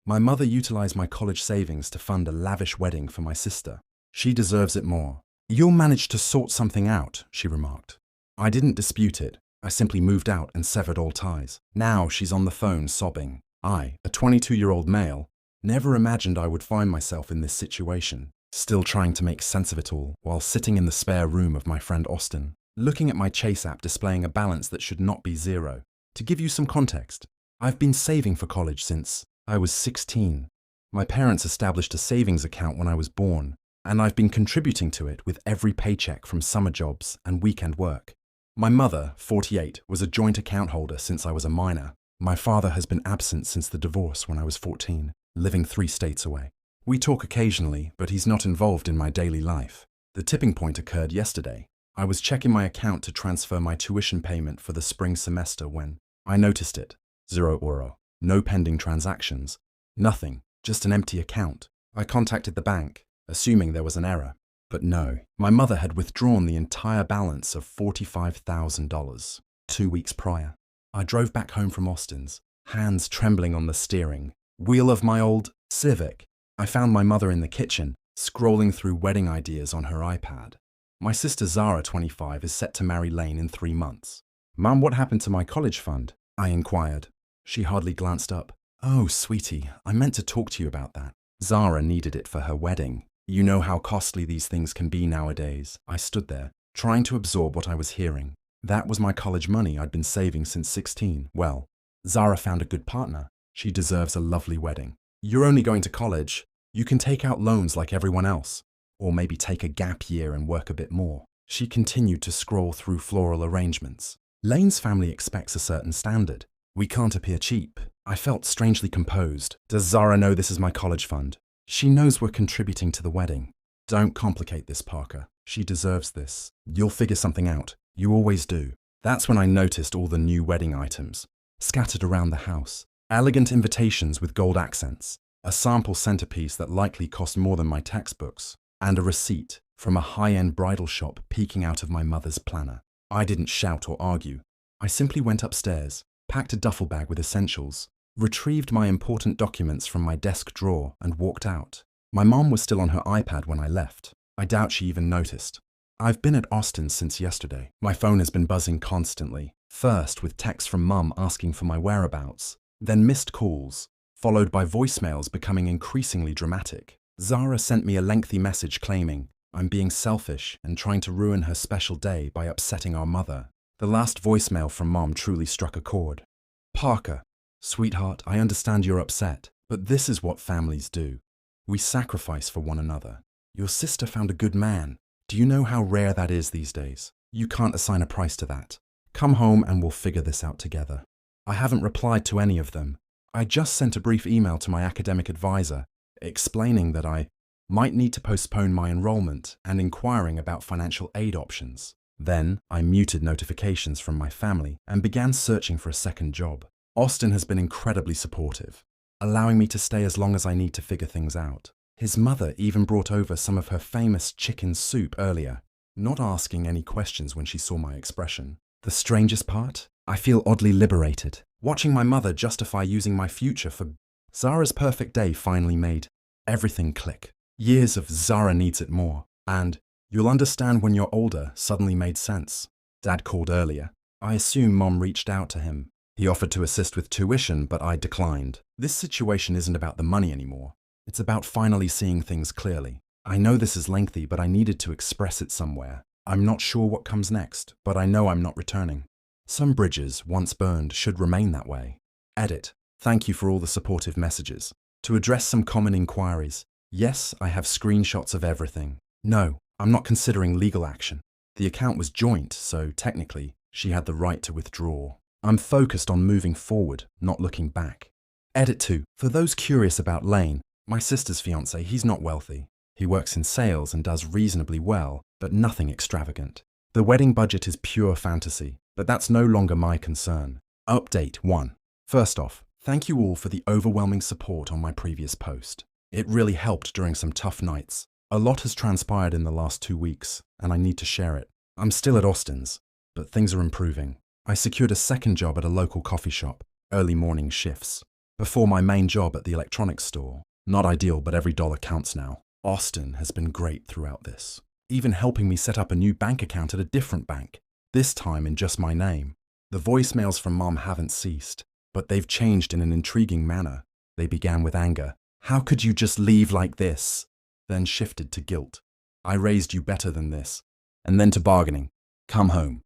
My mother utilized my college savings to fund a lavish wedding for my sister. She deserves it more. You'll manage to sort something out, she remarked. I didn't dispute it. I simply moved out and severed all ties. Now she's on the phone sobbing. I, a 22-year-old male, never imagined I would find myself in this situation, still trying to make sense of it all while sitting in the spare room of my friend Austin, looking at my Chase app displaying a balance that should not be zero. To give you some context, I've been saving for college since I was 16. My parents established a savings account when I was born, and I've been contributing to it with every paycheck from summer jobs and weekend work. My mother, 48, was a joint account holder since I was a minor. My father has been absent since the divorce when I was 14, living 3 states away. We talk occasionally, but he's not involved in my daily life. The tipping point occurred yesterday. I was checking my account to transfer my tuition payment for the spring semester when I noticed it. €0. No pending transactions. Nothing. Just an empty account. I contacted the bank, assuming there was an error. But no, my mother had withdrawn the entire balance of $45,000 2 weeks prior. I drove back home from Austin's, hands trembling on the steering wheel of my old Civic. I found my mother in the kitchen, scrolling through wedding ideas on her iPad. My sister Zara, 25, is set to marry Lane in 3 months. Mum, what happened to my college fund? I inquired. She hardly glanced up. Oh, sweetie, I meant to talk to you about that. Zara needed it for her wedding. You know how costly these things can be nowadays. I stood there, trying to absorb what I was hearing. That was my college money I'd been saving since 16. Well, Zara found a good partner. She deserves a lovely wedding. You're only going to college. You can take out loans like everyone else. Or maybe take a gap year and work a bit more. She continued to scroll through floral arrangements. Lane's family expects a certain standard. We can't appear cheap. I felt strangely composed. Does Zara know this is my college fund? She knows we're contributing to the wedding. Don't complicate this, Parker. She deserves this. You'll figure something out. You always do. That's when I noticed all the new wedding items scattered around the house. Elegant invitations with gold accents, a sample centerpiece that likely cost more than my textbooks, and a receipt from a high-end bridal shop peeking out of my mother's planner. I didn't shout or argue. I simply went upstairs, packed a duffel bag with essentials, retrieved my important documents from my desk drawer, and walked out. My mom was still on her iPad when I left. I doubt she even noticed. I've been at Austin since yesterday. My phone has been buzzing constantly, first with texts from Mum asking for my whereabouts, then missed calls, followed by voicemails becoming increasingly dramatic. Zara sent me a lengthy message claiming I'm being selfish and trying to ruin her special day by upsetting our mother. The last voicemail from Mom truly struck a chord. Parker, sweetheart, I understand you're upset, but this is what families do. We sacrifice for one another. Your sister found a good man. Do you know how rare that is these days? You can't assign a price to that. Come home and we'll figure this out together. I haven't replied to any of them. I just sent a brief email to my academic advisor, explaining that I might need to postpone my enrollment and inquiring about financial aid options. Then I muted notifications from my family and began searching for a second job. Austin has been incredibly supportive, allowing me to stay as long as I need to figure things out. His mother even brought over some of her famous chicken soup earlier, not asking any questions when she saw my expression. The strangest part? I feel oddly liberated, watching my mother justify using my future for Zara's perfect day finally made everything click. Years of Zara needs it more, and you'll understand when you're older suddenly made sense. Dad called earlier. I assume Mom reached out to him. He offered to assist with tuition, but I declined. This situation isn't about the money anymore. It's about finally seeing things clearly. I know this is lengthy, but I needed to express it somewhere. I'm not sure what comes next, but I know I'm not returning. Some bridges, once burned, should remain that way. Edit. Thank you for all the supportive messages. To address some common inquiries, yes, I have screenshots of everything. No, I'm not considering legal action. The account was joint, so technically, she had the right to withdraw. I'm focused on moving forward, not looking back. Edit 2. For those curious about Lane, my sister's fiancé, he's not wealthy. He works in sales and does reasonably well, but nothing extravagant. The wedding budget is pure fantasy, but that's no longer my concern. Update 1. First off, thank you all for the overwhelming support on my previous post. It really helped during some tough nights. A lot has transpired in the last 2 weeks, and I need to share it. I'm still at Austin's, but things are improving. I secured a second job at a local coffee shop, early morning shifts. before my main job at the electronics store. Not ideal, but every dollar counts now. Austin has been great throughout this, even helping me set up a new bank account at a different bank, this time in just my name. The voicemails from Mom haven't ceased, but they've changed in an intriguing manner. They began with anger. How could you just leave like this? Then shifted to guilt. I raised you better than this. And then to bargaining. Come home.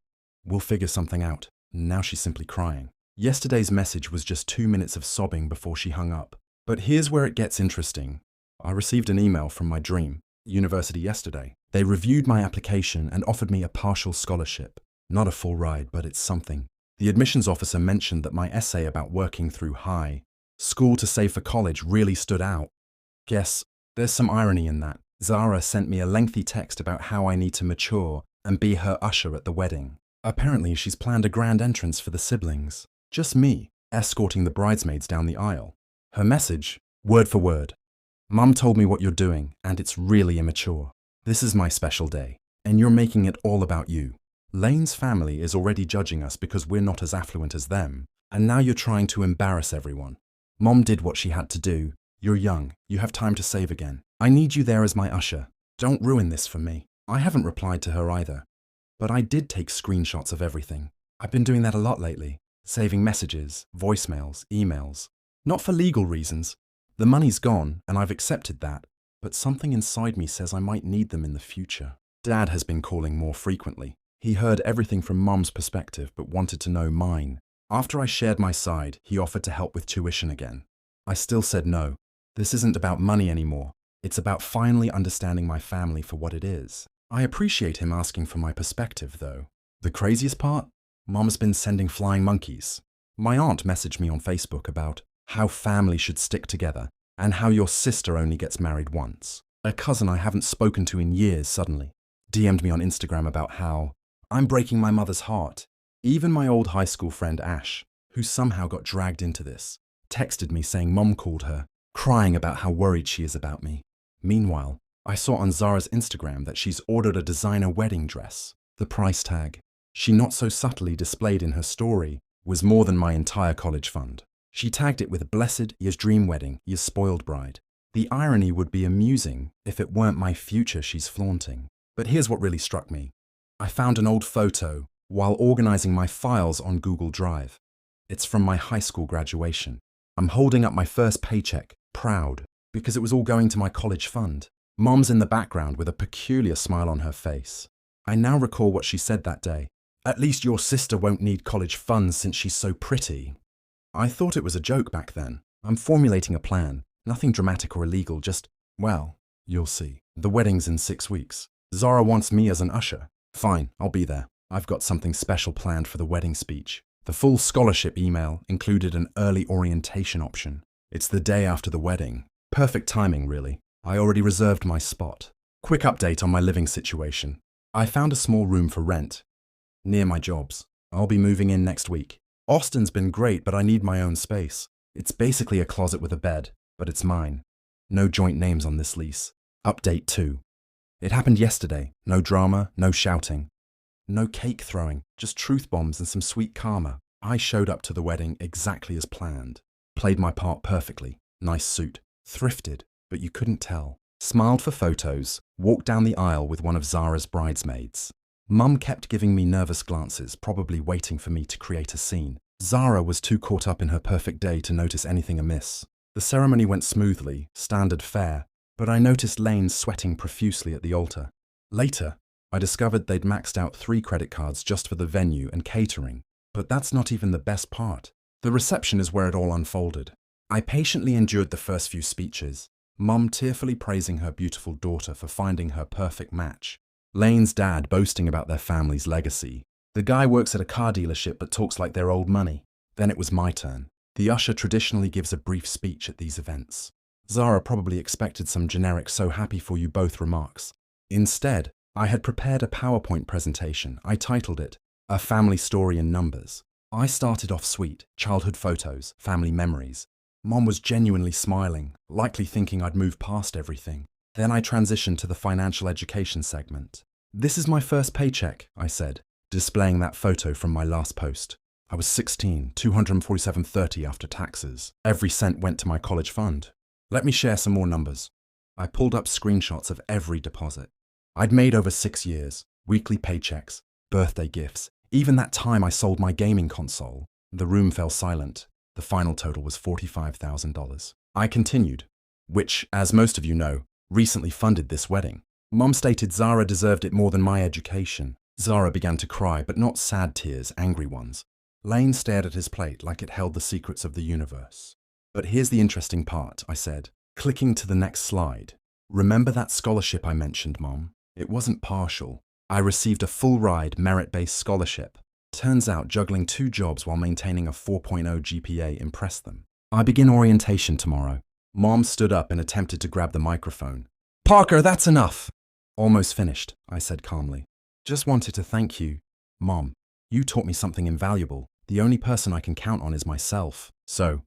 We'll figure something out. Now she's simply crying. Yesterday's message was just 2 minutes of sobbing before she hung up. But here's where it gets interesting. I received an email from my dream university yesterday. They reviewed my application and offered me a partial scholarship. Not a full ride, but it's something. The admissions officer mentioned that my essay about working through high school to save for college really stood out. Guess there's some irony in that. Zara sent me a lengthy text about how I need to mature and be her usher at the wedding. Apparently, she's planned a grand entrance for the siblings. Just me, escorting the bridesmaids down the aisle. Her message, word for word. Mum told me what you're doing, and it's really immature. This is my special day, and you're making it all about you. Lane's family is already judging us because we're not as affluent as them, and now you're trying to embarrass everyone. Mom did what she had to do. You're young. You have time to save again. I need you there as my usher. Don't ruin this for me. I haven't replied to her either. But I did take screenshots of everything. I've been doing that a lot lately. Saving messages, voicemails, emails. Not for legal reasons. The money's gone, and I've accepted that. But something inside me says I might need them in the future. Dad has been calling more frequently. He heard everything from Mom's perspective, but wanted to know mine. After I shared my side, he offered to help with tuition again. I still said no. This isn't about money anymore. It's about finally understanding my family for what it is. I appreciate him asking for my perspective, though. The craziest part? Mom's been sending flying monkeys. My aunt messaged me on Facebook about how family should stick together and how your sister only gets married once. A cousin I haven't spoken to in years suddenly DM'd me on Instagram about how I'm breaking my mother's heart. Even my old high school friend Ash, who somehow got dragged into this, texted me saying Mom called her, crying about how worried she is about me. Meanwhile, I saw on Zara's Instagram that she's ordered a designer wedding dress. The price tag, she not so subtly displayed in her story, was more than my entire college fund. She tagged it with "Blessed ye's dream wedding, ye's spoiled bride." The irony would be amusing if it weren't my future she's flaunting. But here's what really struck me. I found an old photo while organizing my files on Google Drive. It's from my high school graduation. I'm holding up my first paycheck, proud, because it was all going to my college fund. Mom's in the background with a peculiar smile on her face. I now recall what she said that day. At least your sister won't need college funds since she's so pretty. I thought it was a joke back then. I'm formulating a plan. Nothing dramatic or illegal, just, well, you'll see. The wedding's in 6 weeks. Zara wants me as an usher. Fine, I'll be there. I've got something special planned for the wedding speech. The full scholarship email included an early orientation option. It's the day after the wedding. Perfect timing, really. I already reserved my spot. Quick update on my living situation. I found a small room for rent, near my jobs. I'll be moving in next week. Austin's been great, but I need my own space. It's basically a closet with a bed, but it's mine. No joint names on this lease. Update 2. It happened yesterday. No drama, no shouting. No cake throwing, just truth bombs and some sweet karma. I showed up to the wedding exactly as planned. Played my part perfectly. Nice suit. Thrifted, but you couldn't tell. Smiled for photos. Walked down the aisle with one of Zara's bridesmaids. Mum kept giving me nervous glances, probably waiting for me to create a scene. Zara was too caught up in her perfect day to notice anything amiss. The ceremony went smoothly, standard fare, but I noticed Lane sweating profusely at the altar. Later, I discovered they'd maxed out 3 credit cards just for the venue and catering. But that's not even the best part. The reception is where it all unfolded. I patiently endured the first few speeches, Mum tearfully praising her beautiful daughter for finding her perfect match. Lane's dad boasting about their family's legacy. The guy works at a car dealership but talks like they're old money. Then it was my turn. The usher traditionally gives a brief speech at these events. Zara probably expected some generic "so happy for you both" remarks. Instead, I had prepared a PowerPoint presentation. I titled it, "A Family Story in Numbers." I started off sweet, childhood photos, family memories. Mom was genuinely smiling, likely thinking I'd moved past everything. Then I transitioned to the financial education segment. "This is my first paycheck," I said, displaying that photo from my last post. I was 16, $247.30 after taxes. Every cent went to my college fund. Let me share some more numbers. I pulled up screenshots of every deposit. I'd made over 6 years, weekly paychecks, birthday gifts, even that time I sold my gaming console. The room fell silent. The final total was $45,000. I continued, which, as most of you know, recently funded this wedding. Mom stated Zara deserved it more than my education. Zara began to cry, but not sad tears, angry ones. Lane stared at his plate like it held the secrets of the universe. But here's the interesting part, I said, clicking to the next slide. Remember that scholarship I mentioned, Mom? It wasn't partial. I received a full-ride, merit-based scholarship. Turns out juggling 2 jobs while maintaining a 4.0 GPA impressed them. I begin orientation tomorrow. Mom stood up and attempted to grab the microphone. Parker, that's enough! Almost finished, I said calmly. Just wanted to thank you. Mom, you taught me something invaluable. The only person I can count on is myself. So,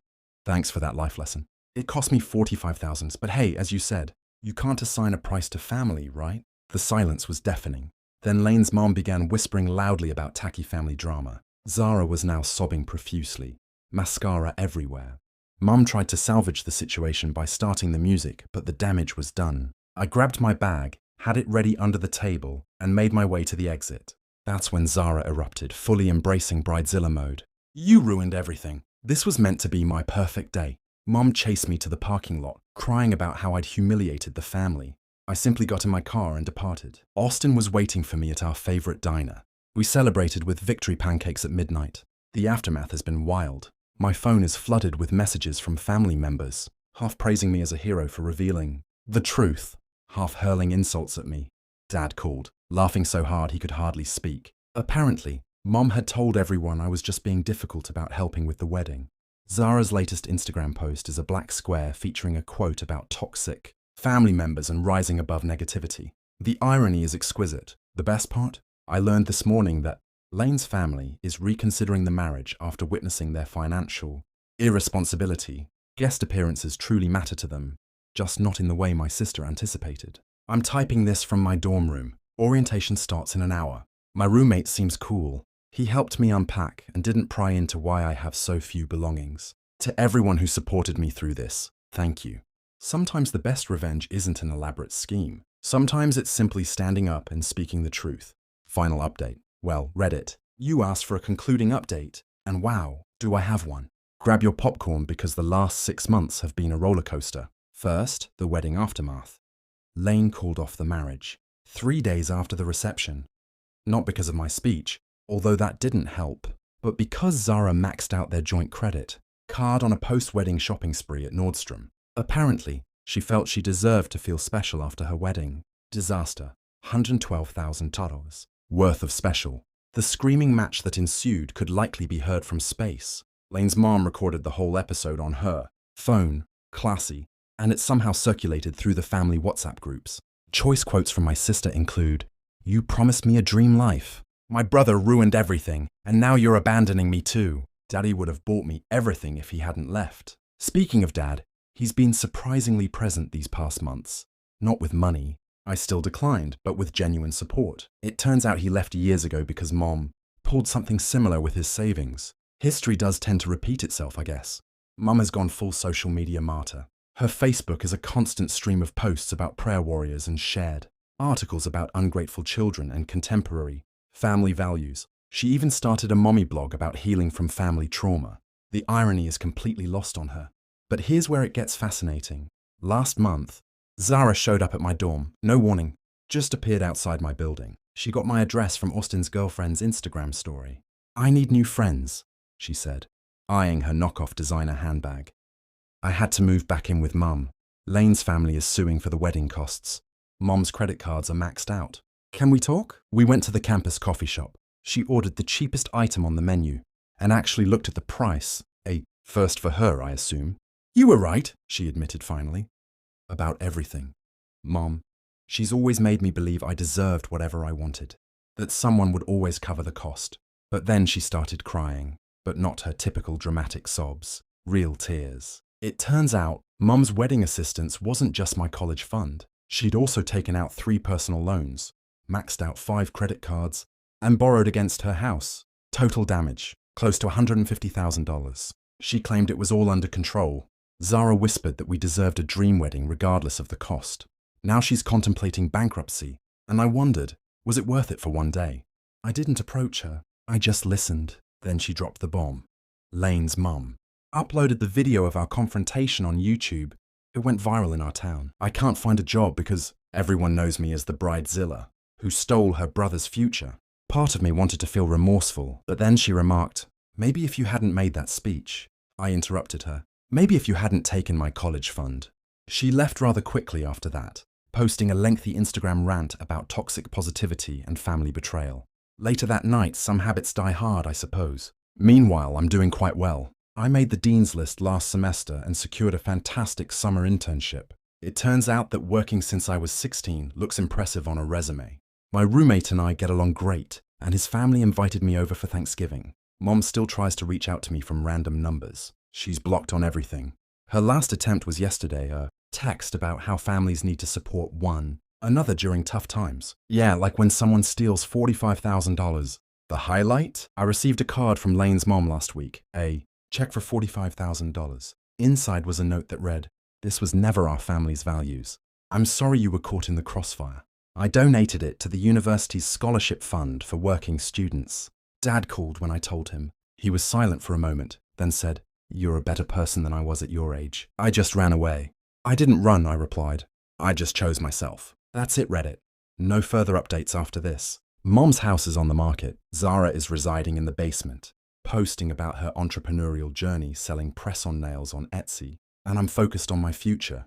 thanks for that life lesson. It cost me $45,000, but hey, as you said, you can't assign a price to family, right? The silence was deafening. Then Lane's mom began whispering loudly about tacky family drama. Zara was now sobbing profusely, mascara everywhere. Mum tried to salvage the situation by starting the music, but the damage was done. I grabbed my bag, had it ready under the table, and made my way to the exit. That's when Zara erupted, fully embracing bridezilla mode. You ruined everything. This was meant to be my perfect day. Mum chased me to the parking lot, crying about how I'd humiliated the family. I simply got in my car and departed. Austin was waiting for me at our favorite diner. We celebrated with victory pancakes at midnight. The aftermath has been wild. My phone is flooded with messages from family members, half praising me as a hero for revealing the truth, half hurling insults at me. Dad called, laughing so hard he could hardly speak. Apparently, Mom had told everyone I was just being difficult about helping with the wedding. Zara's latest Instagram post is a black square featuring a quote about toxic family members and rising above negativity. The irony is exquisite. The best part? I learned this morning that Lane's family is reconsidering the marriage after witnessing their financial irresponsibility. Guest appearances truly matter to them, just not in the way my sister anticipated. I'm typing this from my dorm room. Orientation starts in an hour. My roommate seems cool. He helped me unpack and didn't pry into why I have so few belongings. To everyone who supported me through this, thank you. Sometimes the best revenge isn't an elaborate scheme. Sometimes it's simply standing up and speaking the truth. Final update. Well, Reddit, you asked for a concluding update, and wow, do I have one. Grab your popcorn because the last 6 months have been a roller coaster. First, the wedding aftermath. Lane called off the marriage 3 days after the reception. Not because of my speech, although that didn't help, but because Zara maxed out their joint credit card on a post-wedding shopping spree at Nordstrom. Apparently, she felt she deserved to feel special after her wedding. Disaster. $112,000 worth of special. The screaming match that ensued could likely be heard from space. Lane's mom recorded the whole episode on her phone, classy, and it somehow circulated through the family WhatsApp groups. Choice quotes from my sister include, "You promised me a dream life. My brother ruined everything, and now you're abandoning me too. Daddy would have bought me everything if he hadn't left." Speaking of Dad, he's been surprisingly present these past months. Not with money. I still declined, but with genuine support. It turns out he left years ago because Mom pulled something similar with his savings. History does tend to repeat itself, I guess. Mum has gone full social media martyr. Her Facebook is a constant stream of posts about prayer warriors and shared articles about ungrateful children and contemporary family values. She even started a mommy blog about healing from family trauma. The irony is completely lost on her. But here's where it gets fascinating. Last month, Zara showed up at my dorm, no warning, just appeared outside my building. She got my address from Austin's girlfriend's Instagram story. "I need new friends," she said, eyeing her knockoff designer handbag. I had to move back in with Mum. Lane's family is suing for the wedding costs. Mom's credit cards are maxed out. "Can we talk?" We went to the campus coffee shop. She ordered the cheapest item on the menu and actually looked at the price, a first for her, I assume. "You were right," she admitted finally. About everything. Mom, she's always made me believe I deserved whatever I wanted, that someone would always cover the cost. But then she started crying, but not her typical dramatic sobs, real tears. It turns out Mum's wedding assistance wasn't just my college fund. She'd also taken out 3 personal loans, maxed out 5 credit cards, and borrowed against her house. Total damage. close to $150,000. She claimed it was all under control. Zara whispered that we deserved a dream wedding regardless of the cost. Now she's contemplating bankruptcy, and I wondered, was it worth it for one day? I didn't approach her. I just listened. Then she dropped the bomb. Lane's mum uploaded the video of our confrontation on YouTube. It went viral in our town. I can't find a job because everyone knows me as the bridezilla who stole her brother's future. Part of me wanted to feel remorseful, but then she remarked, "Maybe if you hadn't made that speech." I interrupted her. "Maybe if you hadn't taken my college fund." She left rather quickly after that, posting a lengthy Instagram rant about toxic positivity and family betrayal. Later that night, some habits die hard, I suppose. Meanwhile, I'm doing quite well. I made the dean's list last semester and secured a fantastic summer internship. It turns out that working since I was 16 looks impressive on a resume. My roommate and I get along great, and his family invited me over for Thanksgiving. Mom still tries to reach out to me from random numbers. She's blocked on everything. Her last attempt was yesterday, a text about how families need to support one another during tough times. Yeah, like when someone steals $45,000. The highlight? I received a card from Lane's mom last week, a check for $45,000. Inside was a note that read, "This was never our family's values. I'm sorry you were caught in the crossfire." I donated it to the university's scholarship fund for working students. Dad called when I told him. He was silent for a moment, then said, "You're a better person than I was at your age." I just ran away. "I didn't run," I replied. "I just chose myself." That's it, Reddit. No further updates after this. Mom's house is on the market. Zara is residing in the basement, posting about her entrepreneurial journey selling press-on nails on Etsy. And I'm focused on my future,